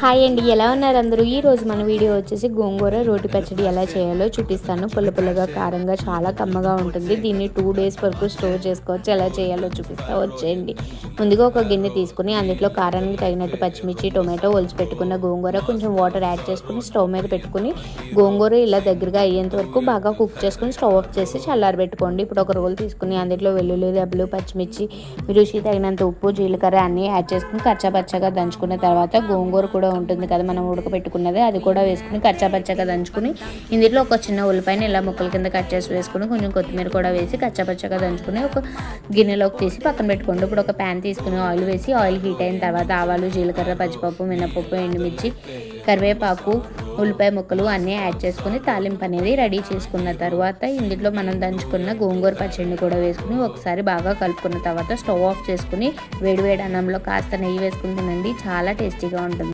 Hi అండి, ఎలా ఉన్నారు అందరూ? ఈరోజు మన వీడియో వచ్చేసి గోంగూర రోటి పచ్చడి ఎలా చేయాలో చూపిస్తాను. పుల్ల పుల్లగా కారంగా చాలా కమ్మగా ఉంటుంది. దీన్ని 2 డేస్ వరకు స్టోర్ చేసుకోవచ్చు. ఎలా చేయాలో చూపిస్తా, వచ్చేయండి. ముందుగా ఒక గిన్నె తీసుకుని అందులో కారానికి తగినట్టు పచ్చిమిర్చి, టొమాటో ఒలిచి పెట్టుకున్న గోంగూర, కొంచెం వాటర్ యాడ్ చేసుకుని స్టవ్ మీద పెట్టుకుని గోంగూర ఇలా దగ్గరగా అయ్యేంత వరకు బాగా కుక్ చేసుకుని స్టవ్ ఆఫ్ చేసి చల్లారబెట్టుకోండి. ఇప్పుడు ఒక రోల్ తీసుకుని అందులో వెల్లుల్లి రెబ్బలు, పచ్చిమిర్చి, రుచి తగినంత ఉప్పు, జీలకర్ర అన్నీ యాడ్ చేసుకుని కచ్చాపచ్చగా దంచుకున్న తర్వాత గోంగూర కూడా ఉంటుంది కదా మనం ఉడకబెట్టుకున్నది, అది కూడా వేసుకుని కచ్చాపచ్చగా దంచుకుని ఇందులో ఒక చిన్న ఉల్లిపాయని ఇలా ముక్కల కింద కట్ చేసి వేసుకుని కొంచెం కొత్తిమీర కూడా వేసి కచ్చాపచ్చగా దంచుకుని ఒక గిన్నెలోకి తీసి పక్కన పెట్టుకోండి. ఇప్పుడు ఒక ప్యాన్ తీసుకుని ఆయిల్ వేసి ఆయిల్ హీట్ అయిన తర్వాత ఆవాలు, జీలకర్ర, పచ్చిపప్పు, మినపప్పు, ఎండుమిర్చి, కరివేపాకు, ఉల్లిపాయ ముక్కలు అన్నీ యాడ్ చేసుకుని తాలింపు అనేది రెడీ చేసుకున్న తర్వాత ఇందులో మనం దంచుకున్న గోంగూర పచ్చడిని కూడా వేసుకుని ఒకసారి బాగా కలుపుకున్న తర్వాత స్టవ్ ఆఫ్ చేసుకుని వేడివేడి అన్నంలో కాస్త నెయ్యి వేసుకుని తినండి. చాలా టేస్టీగా ఉంటుంది.